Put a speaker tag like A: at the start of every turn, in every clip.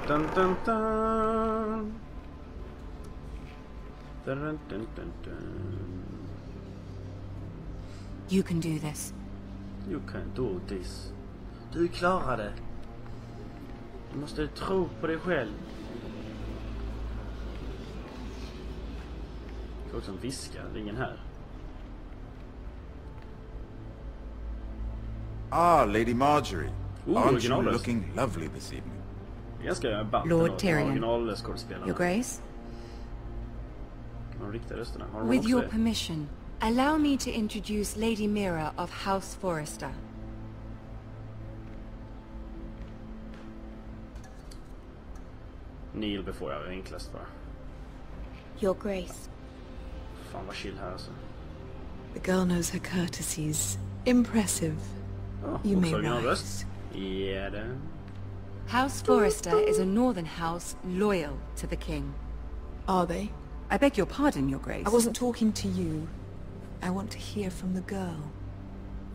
A: Dun, dun, dun. Dun, dun, dun, dun, dun.
B: You can do this.
A: You can do this. Du klarar det. Du måste tro på dig själv. Folk som viskar, det är ingen här.
C: Ah, Lady Marjorie. Aren't you
A: originalröst.
C: looking lovely this evening?
A: Ganska bant
B: Lord Tyrion.
A: originalskådespelarna.
B: Your Grace?
A: De riktiga rösterna. Har de
B: With
A: också
B: your
A: det?
B: permission, allow me to introduce Lady Mira of House Forrester.
A: Neil before jag är enklast bara.
D: Your Grace.
A: Fan vad chill här alltså.
E: The girl knows her courtesies. Impressive. You may rise.
A: Yeah, then.
B: House Forrester is a northern house loyal to the king.
E: Are they?
B: I beg your pardon, Your Grace.
E: I wasn't talking to you. I want to hear from the girl.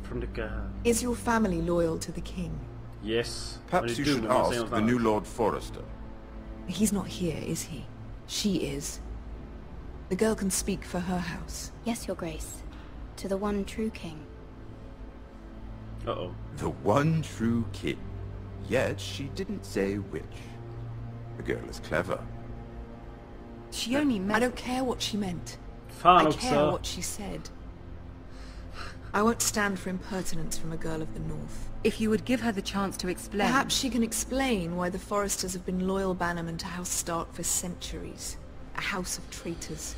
A: From the girl.
E: Is your family loyal to the king?
A: Yes.
C: Perhaps you should ask the new Lord Forrester.
E: He's not here, is he? She is. The girl can speak for her house.
D: Yes, Your Grace. To the one true king.
A: Uh-oh.
C: The one true king. Yet she didn't say which. The girl is clever.
B: She only meant...
E: I don't care what she meant.
A: Fan
E: I
A: också.
E: care what she said. I won't stand for impertinence from a girl of the north.
B: If you would give her the chance to explain...
E: Perhaps she can explain why the Forresters have been loyal bannermen to House Stark for centuries. A house of traitors.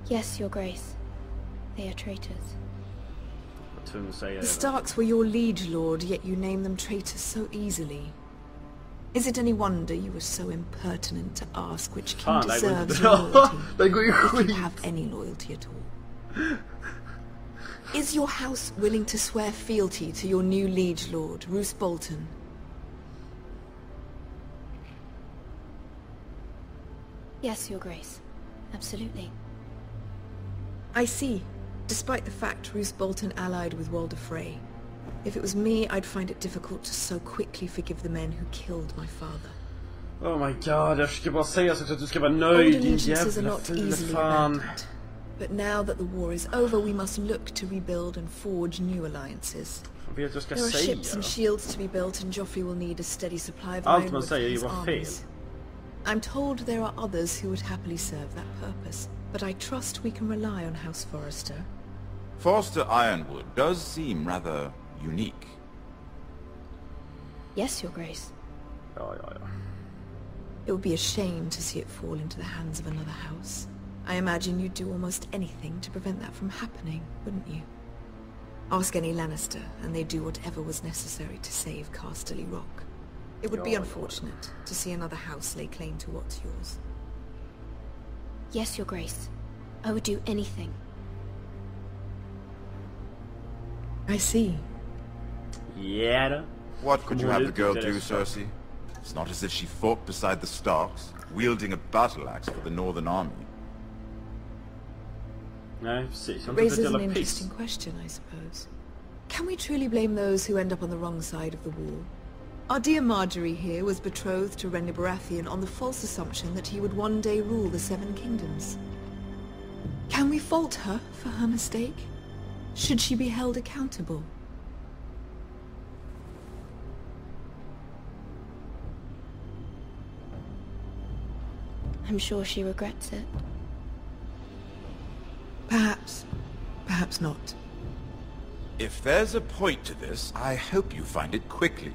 D: Yes, Your Grace. They are traitors.
A: Jag var tvungen att säga
E: The
A: det.
E: Starks were your liege lord, yet you name them traitors so easily. Is it any wonder you were so impertinent to ask which king
A: Fan, det går inte
E: deserves
A: bra.
E: loyalty?
A: Det går ju
E: If
A: skit.
E: you have any loyalty at all. Is your house willing to swear fealty to your new liege lord, Roose Bolton?
D: Yes, Your Grace. Absolutely.
E: I see. Despite the fact Roose Bolton allied with Walder Frey. If it was me, I'd find it difficult to so quickly forgive the men who killed my father.
A: Oh my god, jag försöker bara säga så att du ska vara
E: Old
A: nöjd, din
E: allegiances are
A: jävla
E: not
A: fula
E: easily
A: fan.
E: abandoned. But now that the war is over, we must look to rebuild and forge new alliances.
A: Vad vet jag ska
E: There are
A: säga
E: ships and
A: då?
E: shields to be built, and Joffrey will need a steady supply of
A: Allt man
E: ironwood for
A: säger är ju
E: his
A: bara
E: armies.
A: fel.
E: I'm told there are others who would happily serve that purpose, but I trust we can rely on House Forrester.
C: Forster Ironwood does seem rather unique.
D: Yes, Your Grace.
A: Ja.
E: It would be a shame to see it fall into the hands of another house. I imagine you'd do almost anything to prevent that from happening, wouldn't you? Ask any Lannister, and they'd do whatever was necessary to save Casterly Rock. It would be unfortunate to see another house lay claim to what's yours.
D: Yes, Your Grace. I would do anything.
E: I see.
A: Yeah då.
C: What could you have the girl
A: Come on,
C: do, Cersei? It's not as if she fought beside the Starks, wielding a battle axe for the Northern Army.
A: Nej, precis. Jag har inte
E: Raises
A: fått
E: an
A: jävla piss.
E: interesting question, I suppose. Can we truly blame those who end up on the wrong side of the wall? Our dear Marjorie here was betrothed to Renly Baratheon on the false assumption that he would one day rule the Seven Kingdoms. Can we fault her for her mistake? Should she be held accountable?
D: I'm sure she regrets it.
E: Perhaps. Perhaps not.
C: If there's a point to this, I hope you find it quickly.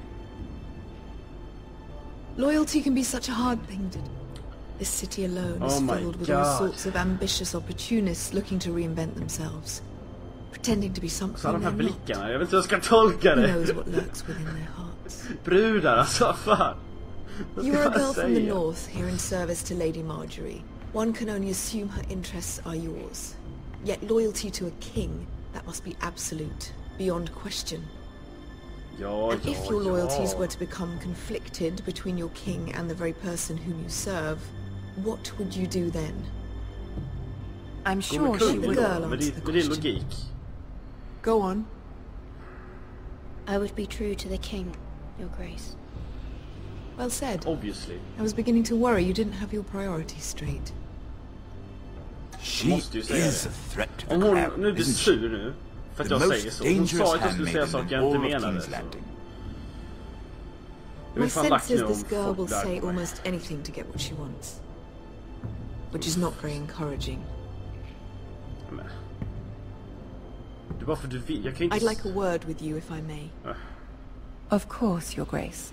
E: Loyalty can be such a hard thing to do. This city alone is
A: Oh my
E: filled with all
A: God.
E: sorts of ambitious opportunists looking to reinvent themselves. Pretending to be something
A: Så de här
E: they're not.
A: blickarna, jag vet inte hur jag ska tolka
E: Who
A: det.
E: knows what lurks within their hearts.
A: Brudar, alltså fan. Vad
E: You
A: ska
E: are a
A: man
E: girl from the
A: säga?
E: north here in service to Lady Marjorie. One can only assume her interests are yours. Yet loyalty to a king, that must be absolute, beyond question.
A: Ja,
E: And if your loyalties were to become conflicted between your king and the very person whom you serve, what would you do then?
B: I'm
A: Gå
B: sure
A: med
B: she
A: kungen
E: the
B: would...
E: girl
A: då, med
E: answer
A: din
E: the
A: med din
E: question.
A: logik.
E: Go on.
D: I would be true to the king, Your Grace.
E: Well said.
A: Obviously.
E: I was beginning to worry you didn't have your priorities straight.
C: She
A: Måste ju säga
C: is
A: det.
C: a threat to the
A: Om hon
C: crown,
A: nu blir
C: isn't she?
A: sur nu för att
C: The
A: jag säger
C: most
A: så. Hon
C: dangerous
A: sa att jag skulle säga
C: handmaiden
A: saker
C: in
A: jag inte
C: all of
A: menade.
C: King's
A: Så.
C: Landing.
A: Jag
E: My
A: vill fan
E: sense
A: lagt
E: is
A: ner
E: this
A: om
E: girl will
A: folk
E: say
A: där.
E: almost anything to get what she wants. Which is not very encouraging.
A: Men. Det är bara för du vill. Jag kan inte...
E: I'd like a word with you if I may.
B: Of course, Your Grace.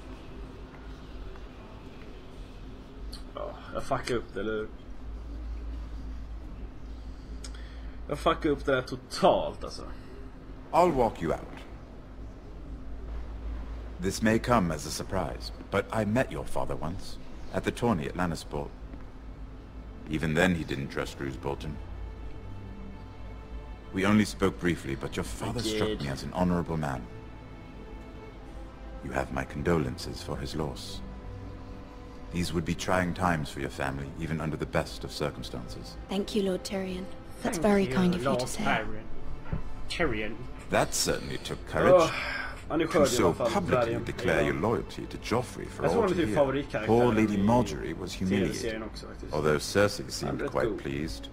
A: Ja, jag fuckar upp det, eller hur? Jag fuckar upp det där totalt, alltså.
C: I'll walk you out. This may come as a surprise, but I met your father once, at the tourney at Lannisport. Even then he didn't trust Roose Bolton. We only spoke briefly, but your father struck me as an honorable man. You have my condolences for his loss. These would be trying times for your family, even under the best of circumstances.
D: Thank you, Lord Tyrion. That's very kind of you to say.
A: Tyrion.
C: That certainly took courage.
A: Han är
C: To
A: skörd i
C: so
A: alla fall.
C: publicly declare your loyalty to Joffrey for
A: Jag tror
C: all
A: han
C: to
A: är typ
C: hear.
A: favoritkaraktär.
C: Poor Lady Marjorie was humiliated,
A: TV-serien också faktiskt.
C: although Cersei seemed
A: rätt
C: quite
A: god.
C: pleased.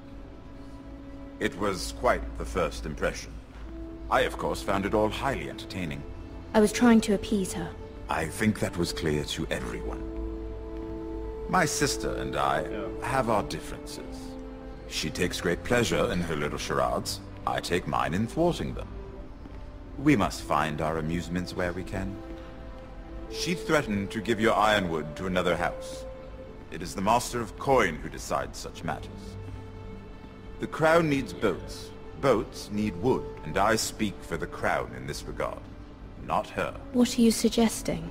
C: It was quite the first impression. I, of course, found it all highly entertaining.
D: I was trying to appease her.
C: I think that was clear to everyone. My sister and I have our differences. She takes great pleasure in her little charades. I take mine in thwarting them. We must find our amusements where we can. She threatened to give your ironwood to another house. It is the Master of Coin who decides such matters. The crown needs boats. Boats need wood, and I speak for the crown in this regard. Not her.
D: What are you suggesting?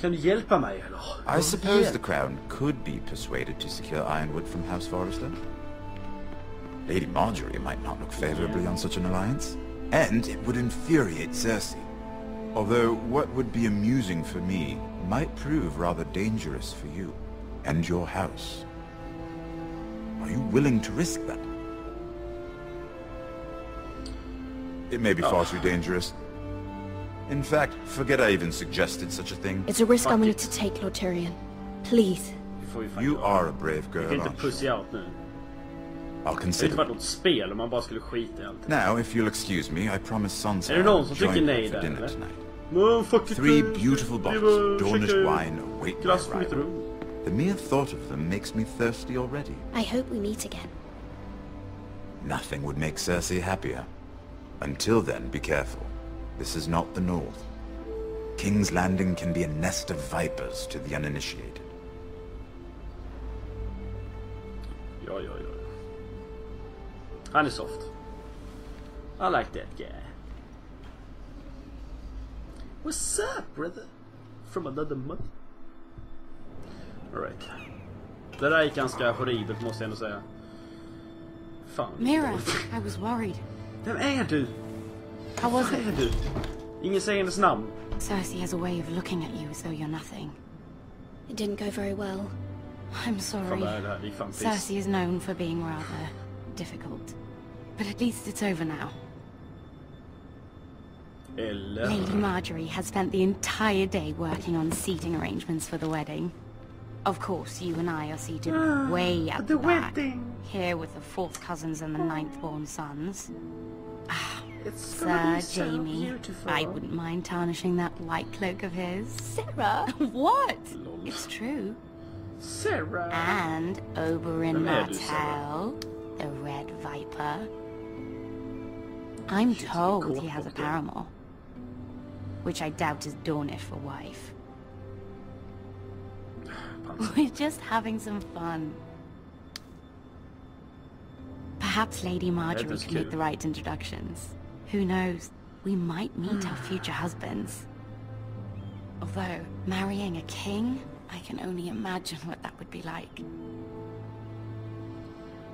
A: Kan du hjälpa mig, eller?
C: I suppose the crown could be persuaded to secure ironwood from House Forrester. Lady Marjorie might not look favorably on such an alliance, and it would infuriate Cersei. Although what would be amusing for me might prove rather dangerous for you and your house. Are you willing to risk that? It may be far too dangerous. In fact, forget I even suggested such a thing.
D: It's a risk I'm
A: Fuck
D: willing
A: it.
D: to take, Lord Tyrion. Please.
A: Vi får ju fan
C: You
A: göra.
C: are a brave
A: Vi kan
C: girl,
A: inte
C: aren't
A: pussy
C: you?
A: out nu.
C: I'll
A: Det har inte
C: consider
A: varit
C: it.
A: något spel om man bara skulle skita i allt.
C: Now, if you'll excuse me, I promise Sansa
A: Är det någon
C: will
A: som
C: join
A: tycker
C: me
A: nej
C: for
A: där,
C: dinner
A: eller?
C: tonight.
A: Men fuck it.
C: 3 beautiful bottles of Dornish
A: käka
C: wine await my
A: glass på mitt
C: arrival.
A: rum.
C: The mere thought of them makes me thirsty already.
D: I hope we meet again.
C: Nothing would make Cersei happier. Until then, be careful. This is not the North. King's Landing can be a nest of vipers to the uninitiated.
A: Ja. Han är soft. I like that guy. What's up, brother? From another mother. Alright. Det där gick ganska horribelt, måste jag ändå säga. Fan.
B: Mira, I was worried.
A: Vem är du?
B: How was
A: Vem
B: it?
A: är du? Ingen säger hennes namn.
B: Cersei has a way of looking at you as though you're nothing.
D: It didn't go very well.
B: I'm
A: Fan,
B: sorry.
A: det här gick fan piss.
B: Cersei is known for being rather difficult. But at least it's over now.
A: Eller...
B: Lady Marjorie has spent the entire day working on seating arrangements for the wedding. Of course, you and I are seated way at the back, here with the 4th cousins and the 9th-born sons.
A: It's gonna be
B: Sir
A: so
B: Jamie,
A: beautiful.
B: I wouldn't mind tarnishing that white cloak of his. Sarah? What? It's true.
A: Sarah.
B: And Oberyn
A: Vem är du, Sarah?
B: Martell, the Red Viper. I'm told he has a paramour, which I doubt is Dornish for wife. We're just having some fun. Perhaps Lady Marjorie
A: was
B: can make
A: cute.
B: the right introductions. Who knows? We might meet our future husbands. Although, marrying a king, I can only imagine what that would be like.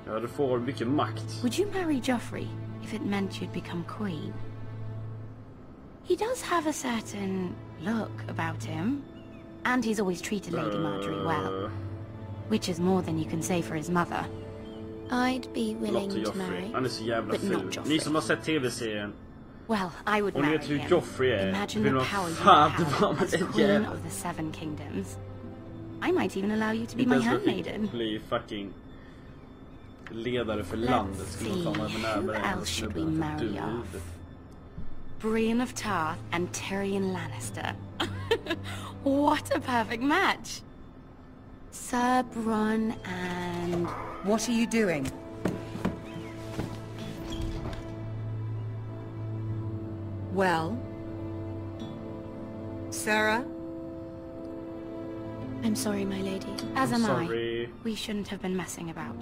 A: Ja, du får mycket makt.
B: Would you marry Joffrey if it meant you'd become queen? He does have a certain look about him, and he's always treated Lady Marjorie well, which is more than you can say for his mother.
D: I'd be willing
A: Lotte
D: to marry,
A: Joffrey. Han är så jävla
D: but not
A: ful.
D: Joffrey.
A: Ni som har sett tv-serien
B: Well, I would
A: Och ni
B: marry
A: vet hur
B: him.
A: Joffrey är.
B: Imagine
A: Vill
B: the
A: man
B: power you
A: fan
B: would
A: det
B: have
A: var med
B: as
A: den
B: queen
A: jäveln.
B: of the Seven Kingdoms. I might even allow you to be
A: Inte
B: my
A: ens för att
B: handmaiden.
A: bli fucking ledare för
B: Let's
A: landet. Skulle man ta mig
B: see,
A: närmare
B: who
A: än
B: else should
A: snubben
B: we
A: för
B: marry
A: dum i
B: off?
A: huvudet.
B: Brienne of Tarth and Tyrion Lannister. What a perfect match! Sir Bronn and...
F: What are you doing? Well? Sarah?
D: I'm sorry, my lady.
B: As am
A: Sorry.
B: I. We shouldn't have been messing about.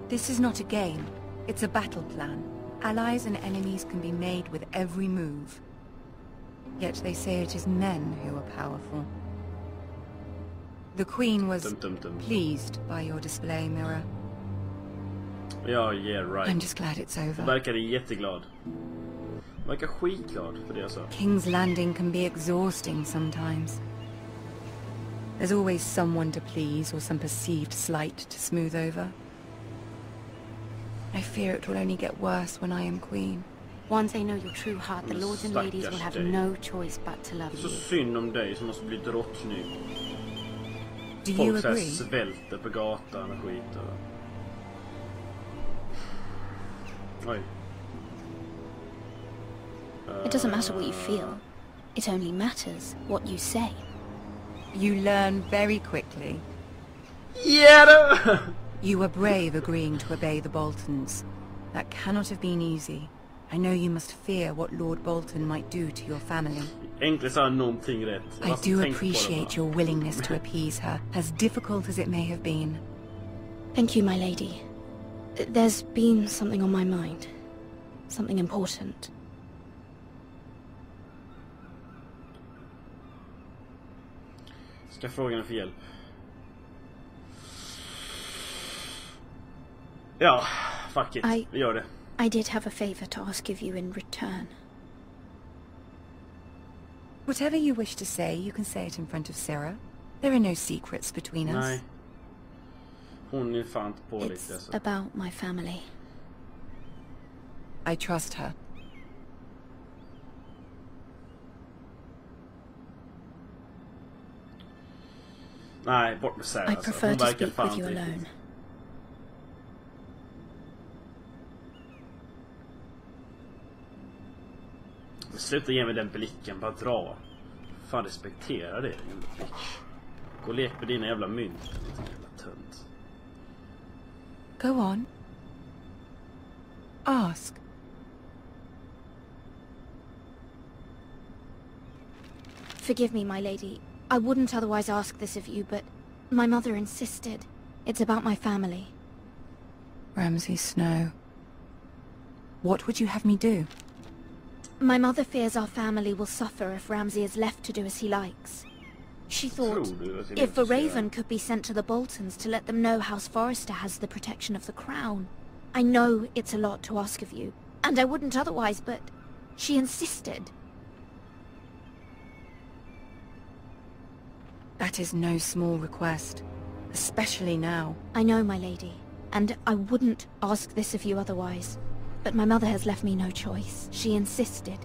F: This is not a game. It's a battle plan. Allies and enemies can be made with every move. Yet they say it is men who are powerful. The Queen was pleased by your display, Mirror.
A: Ja, yeah, right.
F: I'm just glad it's over.
A: Verkade jätteglad. Verkar skitglad för det jag sa.
F: King's Landing can be exhausting sometimes. There's always someone to please or some perceived slight to smooth over. I fear it will only get worse when I am queen.
B: Once they know your true heart, the lords and ladies will have no choice but to love
A: Det är så
B: you.
A: synd om dig som måste bli drottning.
F: Do you
A: Folk så här
F: agree?
A: svälter på gatan och skit. Oj.
D: It doesn't matter what you feel. It only matters what you say.
F: You learn very quickly.
A: Yeah!
F: You were brave agreeing to obey the Boltons. That cannot have been easy. I know you must fear what Lord Bolton might do to your family.
A: Äntligen sa han någonting rätt.
F: I do appreciate your willingness to appease her, as difficult as it may have been.
D: Thank you, my lady. There's been something on my mind. Something important.
A: Ska fråga henne för hjälp. Ja, fuck it. Vi gör det.
D: I did have a favor to ask of you in return.
F: Whatever you wish to say, you can say it in front of Sarah. There are no secrets between us.
A: Nej. Hon är fan inte pålitlig
D: It's
A: alltså.
D: about my family.
F: I trust her.
A: Nej, bort med Sarah
D: I
A: alltså.
D: prefer
A: Hon
D: to
A: verkar
D: speak
A: fan
D: with you
A: inte
D: alone.
A: riktigt. Sluta ge mig den blicken, bara dra. Fan, respektera det, jävla bitch. Gå och lek med dina jävla mynt. Jävla tönt.
F: Go on. Ask.
D: Forgive me, my lady. I wouldn't otherwise ask this of you, but my mother insisted. It's about my family.
F: Ramsay Snow. What would you have me do?
D: My mother fears our family will suffer if Ramsay is left to do as he likes. She thought if a raven could be sent to the Boltons to let them know House Forrester has the protection of the crown. I know it's a lot to ask of you, and I wouldn't otherwise, but she insisted.
F: That is no small request, especially now.
D: I know, my lady, and I wouldn't ask this of you otherwise. But my mother has left me no choice. She insisted.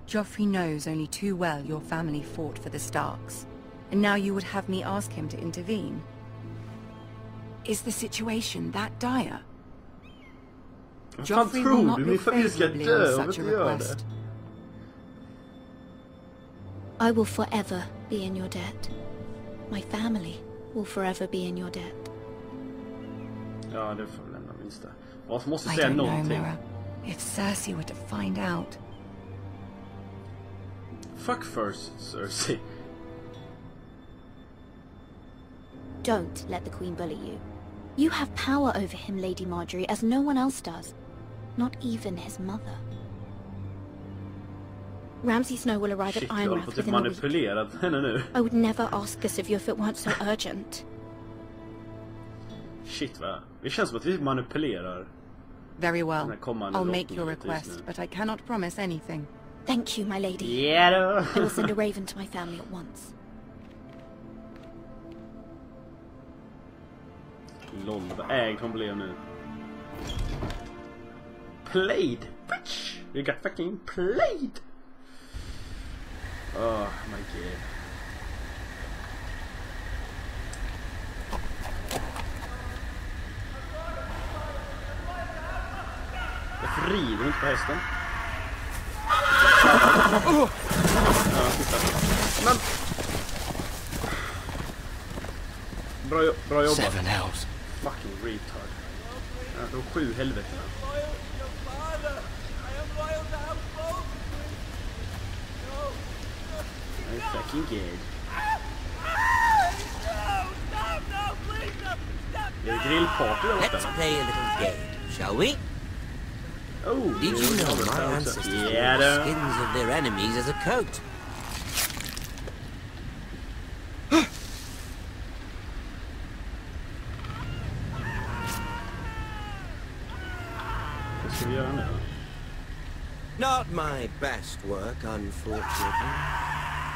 F: Joffrey knows only too well your family fought for the Starks, and now you would have me ask him to intervene. Is the situation that dire? Joffrey will not look favorably on such a request.
D: I will forever be in your debt. My family will forever be in your debt.
A: Ja, det får vi lämna minst det. Vad måste
F: I
A: säga
F: don't know,
A: någonting.
F: Mira. If Cersei were to find out.
A: Fuck first, Cersei.
D: Don't let the Queen bully you. You have power over him, Lady Marjorie, as no one else does. Not even his mother. Ramsay Snow will arrive
A: Shit,
D: at
A: jag har
D: Ironrath
A: fått
D: within a week.
A: manipulerat henne nu.
D: I would never ask this of you if it weren't so urgent.
A: Shit, va? Det känns som att vi manipulerar.
F: Very well.
A: I'll
F: make your request, but I cannot promise anything.
D: Thank you, my lady.
A: Yeah.
D: I will send a raven to my family at once.
A: Lol, vad ägd hon blev nu. played, bitch! You got fucking played! Oh my god. Jag rider inte på hästen. Ja, titta. Men... Bra jobbat.
G: 7 elves.
A: Fucking retard. Ja, de 7 helvetena. Jag är fucking good. Är det grillparty där borta?
G: Let's play a little game, shall we?
A: Oh,
G: Did you know my ancestors wore the skins of their enemies as a coat?
A: Vad ska vi göra nu?
G: Not my best work, unfortunately.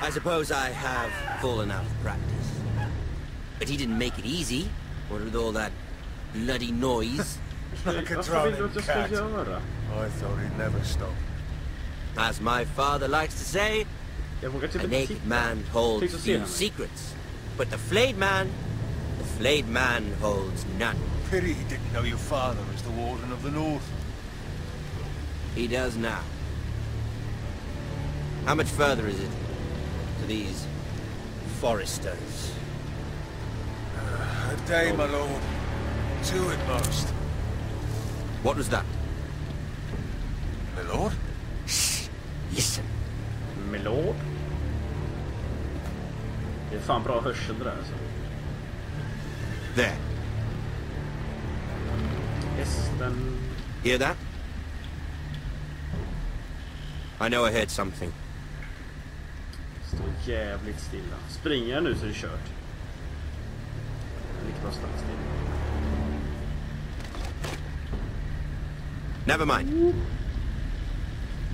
G: I suppose I have fallen out of practice. But he didn't make it easy, what with all that bloody noise.
H: Like a drowning cat. I thought he'd never stop.
G: As my father likes to say, a naked man holds few secrets, but the flayed man holds none.
H: Pity he didn't know your father was the Warden of the North.
G: He does now. How much further is it to these foresters?
H: A day, my lord. 2 at most.
G: What was that?
H: My lord?
G: Shh! Listen.
A: Milord? Det är fan bra hörsel det där alltså.
G: There.
A: Hästen...
G: Hear that? I know I heard something.
A: Står jävligt stilla. Springer jag nu så är det kört. Lika bra stanna stilla.
G: Never mind.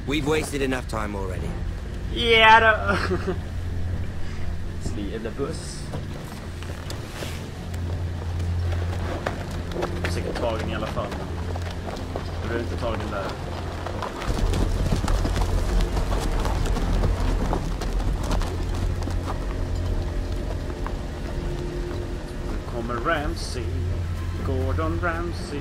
G: We've wasted enough time already.
A: Ja då! Slidebuss. Jag är säkert tagen i alla fall. Du är inte tagen där. Nu kommer Ramsay. Gordon Ramsay.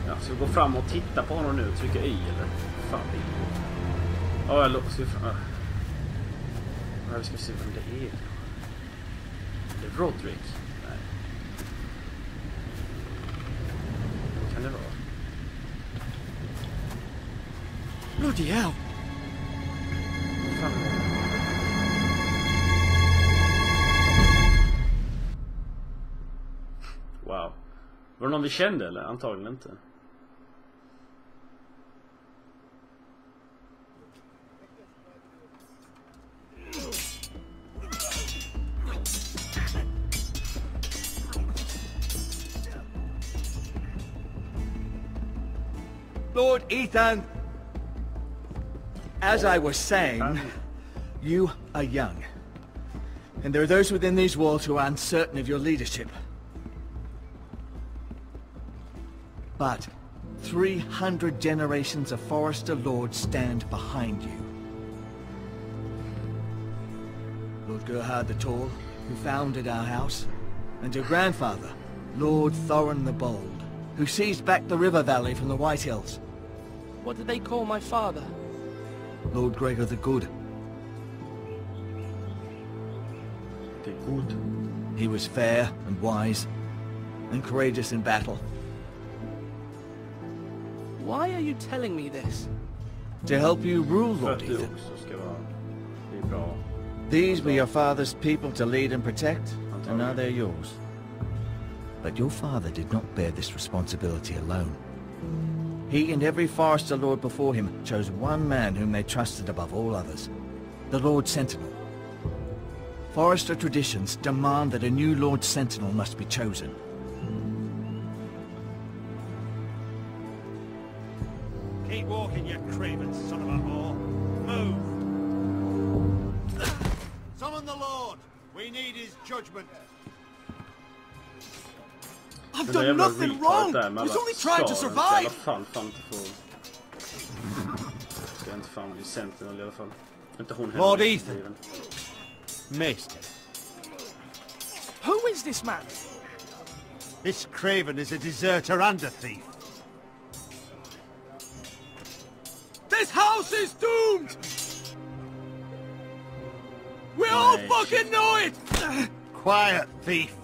A: Ja, ska vi gå fram och titta på honom nu och trycka i eller? Fan det är. Ja, jag låser ju fram. Ja, vi ska se vem det är. Det är Roderick. Nej. Vad kan det vara?
G: Bloody hell!
A: Fan. Wow. Var det någon vi kände eller? Antagligen inte.
I: Lord Ethan, as I was saying, you are young. And there are those within these walls who are uncertain of your leadership. But 300 generations of Forester Lords stand behind you. Lord Gerhard the Tall, who founded our house, and your grandfather, Lord Thorin the Bold, who seized back the river valley from the White Hills.
J: What did they call my father?
I: Lord Gregor the Good.
A: The Good.
I: He was fair and wise, and courageous in battle.
J: Why are you telling me this?
I: To help you rule, Lord Ethan. These were your father's people to lead and protect, and now they're yours. But your father did not bear this responsibility alone. He and every Forester Lord before him chose one man whom they trusted above all others, the Lord Sentinel. Forester traditions demand that a new Lord Sentinel must be chosen.
H: Keep walking, you craven son of a whore. Move! Summon the Lord! We need his judgment.
A: I've done nothing wrong! I was only trying to survive! Ska inte fan bli Sentinel i alla fall. Inte hon heller.
H: Lord Ethan. Missed.
J: Who is this man?
H: This craven is a deserter and a thief.
K: This house is doomed! We all fucking know it!
H: Quiet, thief.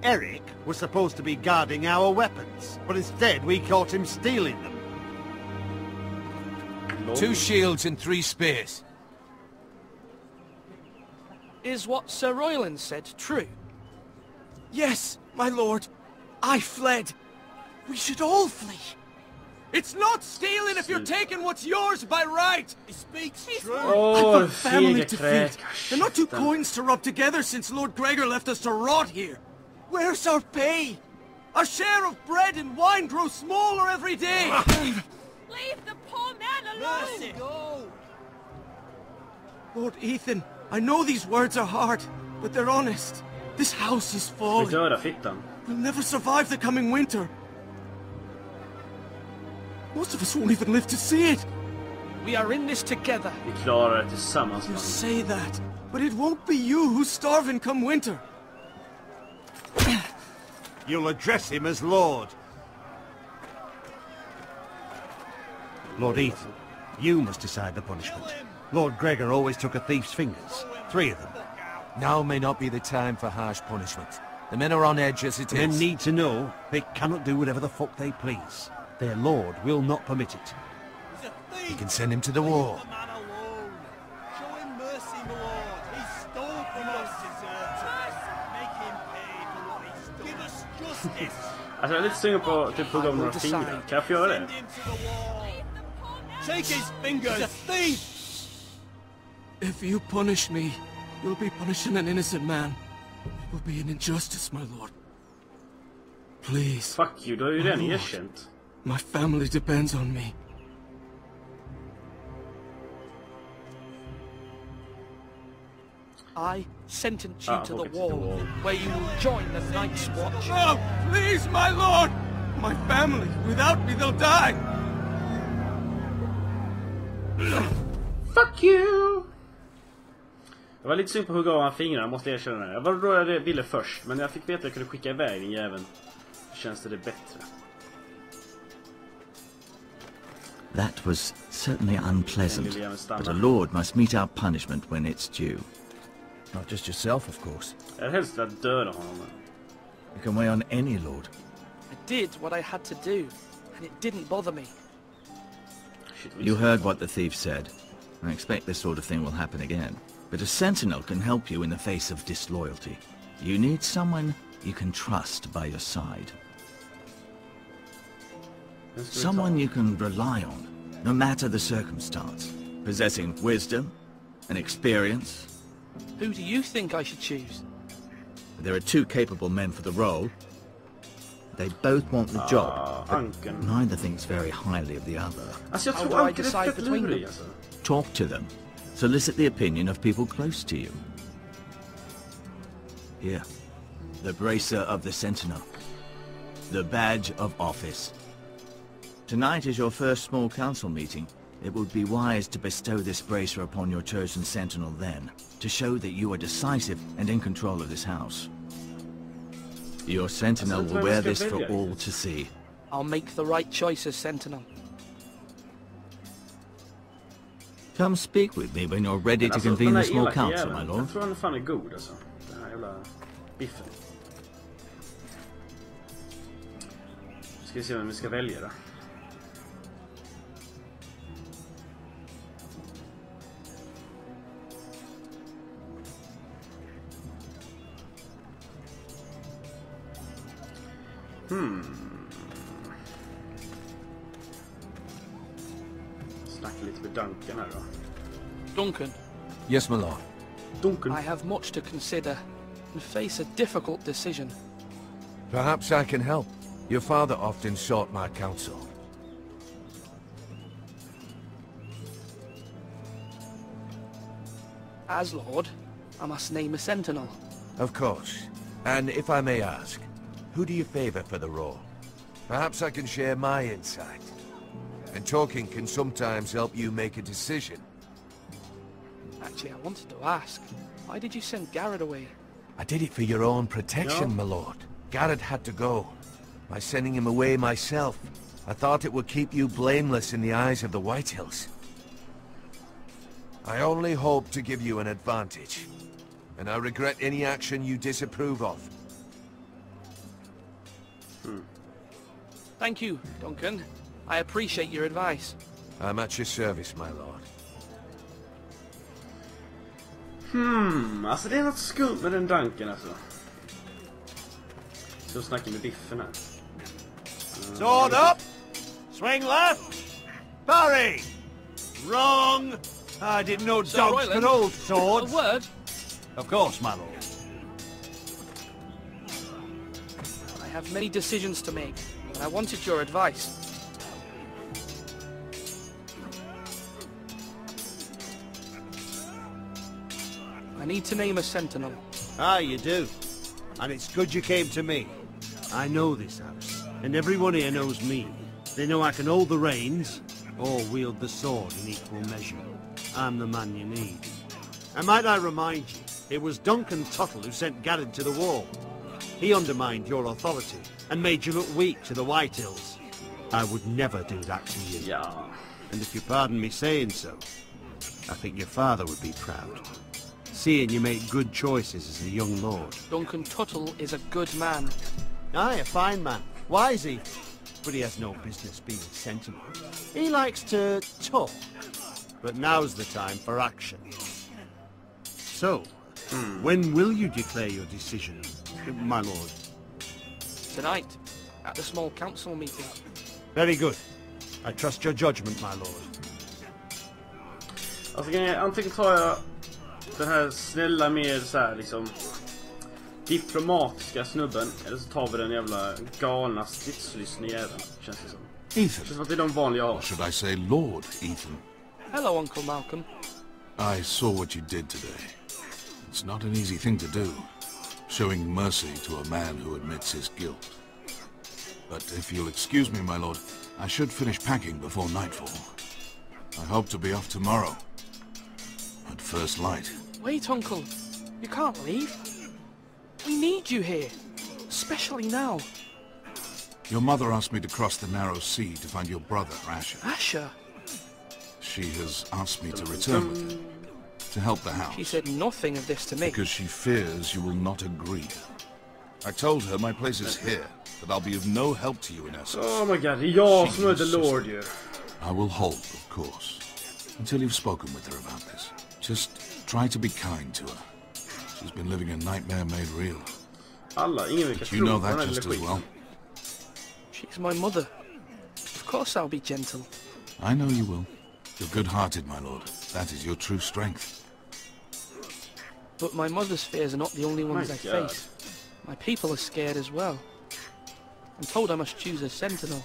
H: Eric was supposed to be guarding our weapons, but instead we caught him stealing them.
L: 2 shields and 3 spears.
J: Is what Sir Royland said true?
K: Yes, my lord. I fled. We should all flee. It's not stealing if you're taking what's yours by right. He speaks true.
A: Oh,
K: I've got a family to feed. And not 2 coins to rub together since Lord Gregor left us to rot here. Where's our pay? Our share of bread and wine grows smaller every day.
M: Leave the poor man alone!
K: Mercy. Go. Lord Ethan, I know these words are hard, but they're honest. This house is falling. We'll never survive the coming winter. Most of us won't even live to see it.
J: We are in this together.
K: You say that, but it won't be you who's starving come winter.
H: You'll address him as Lord. Lord Ethan, you must decide the punishment. Lord Gregor always took a thief's fingers. 3 of them.
L: Now may not be the time for harsh punishment. The men are on edge as it is.
H: Men need to know they cannot do whatever the fuck they please. Their lord will not permit it.
L: You can send him to the war.
K: Show him mercy, my lord. He stole from us. Make him pay for what he stole. Give us justice.
A: Alltså jag är lite sugen på typ hugga om några fingrar. Kan jag få göra det?
K: Take his fingers. He's a thief. If you punish me, you'll be punishing an innocent man. It will be an injustice, my lord. Please.
A: Fuck you, du har ju redan erkänt.
K: My family depends on me.
J: I sentence you to the wall, where you will join the Night's Watch.
K: No, please, my lord! My family, without me, they'll die!
A: Fuck you! Jag var lite sugen på att hugga av fingrarna, måste jag erkänna det. Jag var då jag ville först, men jag fick veta att jag kunde skicka iväg den jäveln. Känns det bättre.
I: That was certainly unpleasant, but a lord must meet our punishment when it's due. Not just yourself, of course.
A: Jag helst att döda honom.
I: You can weigh on any lord.
J: I did what I had to do, and it didn't bother me.
I: You heard what the thief said. I expect this sort of thing will happen again. But a sentinel can help you in the face of disloyalty. You need someone you can trust by your side. Someone you can rely on, no matter the circumstance. Possessing wisdom and experience.
J: Who do you think I should choose?
I: There are 2 capable men for the role. They both want the job, but neither thinks very highly of the other.
J: How do I decide between them?
I: Talk to them. Solicit the opinion of people close to you. Here, the bracer of the Sentinel. The badge of office. Tonight is your first small council meeting. It would be wise to bestow this bracer upon your chosen Sentinel then, to show that you are decisive and in control of this house. Your Sentinel will wear this for all to see.
J: I'll make the right choice as Sentinel.
I: Come speak with me when you're ready to convene the small council, my lord.
A: Jag tror han fan är god alltså. Den här jävla biffen. Ska vi se vem vi ska välja då. Snacka lite med Duncan här då.
J: Duncan.
L: Yes, my lord.
A: Duncan.
J: I have much to consider and face a difficult decision.
L: Perhaps I can help. Your father often sought my counsel.
J: As Lord, I must name a Sentinel.
L: Of course. And if I may ask, Who do you favor for the role? Perhaps I can share my insight. And talking can sometimes help you make a decision.
J: Actually, I wanted to ask, why did you send Garrett away?
L: I did it for your own protection, my lord. Garrett had to go. By sending him away myself, I thought it would keep you blameless in the eyes of the Whitehills. I only hope to give you an advantage, and I regret any action you disapprove of.
J: Thank you, Duncan. I appreciate your advice.
L: I'm at your service, my lord.
A: Alltså det är något skumt med den Duncan alltså. Så snackar med Biffen här.
H: Sword up! Swing left! Parry! Wrong! I didn't know dogs could hold swords.
J: A word?
H: Of course, my lord.
J: I have many decisions to make, and I wanted your advice. I need to name a sentinel.
H: Ah, you do. And it's good you came to me. I know this house, and everyone here knows me. They know I can hold the reins, or wield the sword in equal measure. I'm the man you need. And might I remind you, it was Duncan Tuttle who sent Garrett to the wall. He undermined your authority, and made you look weak to the Whitehills. I would never do that to you.
A: Yeah.
H: And if you pardon me saying so, I think your father would be proud. Seeing you make good choices as a young lord.
J: Duncan Tuttle is a good man.
H: Aye, a fine man. Wise he. But he has no business being sentinel. He likes to talk. But now's the time for action. So, when will you declare your decision, my lord?
J: Tonight, at the small council meeting.
H: Very good. I trust your judgment, my lord.
A: Alltså antingen tar jag den här snälla mer så här liksom diplomatiska snubben, eller så tar vi den jävla galna stridslyssna jäveln, känns det som.
N: Ethan.
A: Det känns som att det är de vanliga har.
N: Or should I say Lord Ethan?
J: Hello, Uncle Malcolm.
N: I saw what you did today. It's not an easy thing to do, showing mercy to a man who admits his guilt. But if you'll excuse me, my lord, I should finish packing before nightfall. I hope to be off tomorrow. At first light.
J: Wait, Uncle. You can't leave. We need you here. Especially now.
N: Your mother asked me to cross the narrow sea to find your brother, Asher.
J: Asher?
N: She has asked me to return with her, to help the house.
J: She said nothing of this to me.
N: Because she fears you will not agree. I told her my place is here, that I'll be of no help to you in Essex.
A: Oh my god, det är jag som är the Lord ju.
N: I will hold, of course, until you've spoken with her about this. Just try to be kind to her. She's been living a nightmare made real. But you know that just as well.
J: She's my mother. Of course I'll be gentle.
N: I know you will. You're good-hearted, my lord. That is your true strength.
J: But my mother's fears are not the only ones I face. My people are scared as well. I'm told I must choose a sentinel.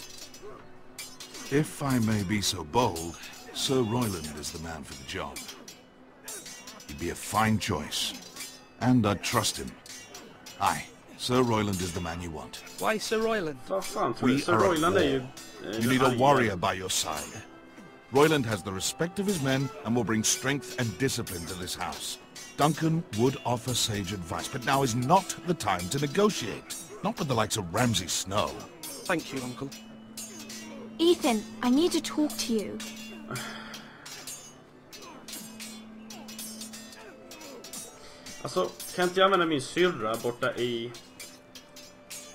N: If I may be so bold, Sir Royland is the man for the job. He'd be a fine choice. And I'd trust him. Aye, Sir Royland is the man you want.
J: Why Sir Royland?
N: We are at war. You need a warrior by your side. Royland has the respect of his men and will bring strength and discipline to this house. Duncan would offer sage advice, but now is not the time to negotiate. Not with the likes of Ramsay Snow.
J: Thank you, Uncle.
D: Ethan, I need to talk to you.
A: Alltså, kan inte jag använda min syrra borta i...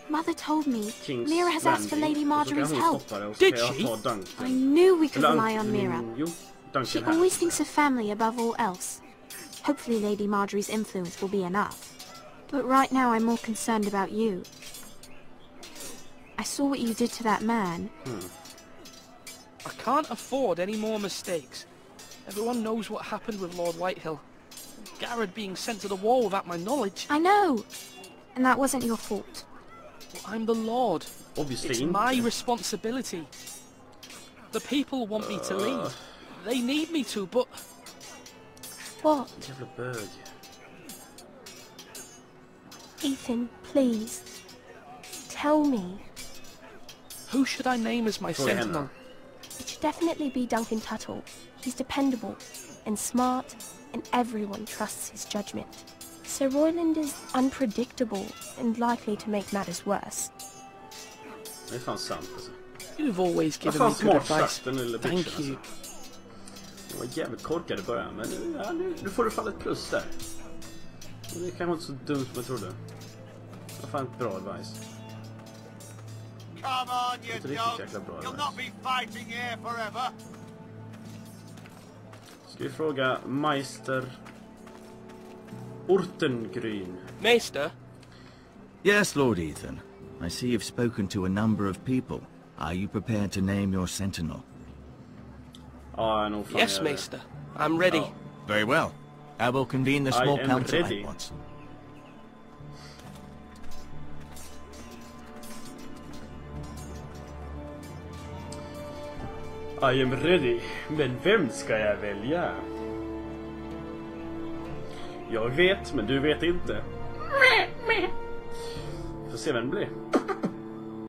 D: Mother told me
A: King's
D: Mira has asked for Lady Marjorie's help.
A: Did she?
D: I knew we could rely on Mira.
A: Duncan
D: She always thinks of family above all else. Hopefully Lady Marjorie's influence will be enough. But right now I'm more concerned about you. I saw what you did to that man.
J: I can't afford any more mistakes. Everyone knows what happened with Lord Whitehill. Garrett being sent to the wall without my knowledge.
D: I know. And that wasn't your fault.
J: Well, I'm the Lord.
A: Obviously.
J: It's my responsibility. The people want me to leave. They need me to, but...
D: What?
A: Jävla bög.
D: Ethan, please.
O: Tell me.
J: Who should I name as my sentinel?
O: It should definitely be Duncan Tuttle. He's dependable and smart, and everyone trusts his judgment. Sir Royland is unpredictable and likely to make matters worse.
A: Det är fan sant alltså.
J: You've always given me good advice. Thank you.
A: Det var jävligt korkad i början, men nu får du fan ett plus där. Det är kanske inte så dumt som jag trodde. Det var fan ett bra advice.
H: Come on, you don't. You'll not be fighting here forever.
A: Ska vi fråga Meister Ortengryn.
J: Meister?
I: Yes, Lord Ethan. I see you've spoken to a number of people. Are you prepared to name your sentinel?
J: Yes, Meister. I'm ready.
I: Oh, very well. I will convene the small council at once.
A: I am ready. Men vem ska jag välja? Jag vet, men du vet inte. Får se vem det blir.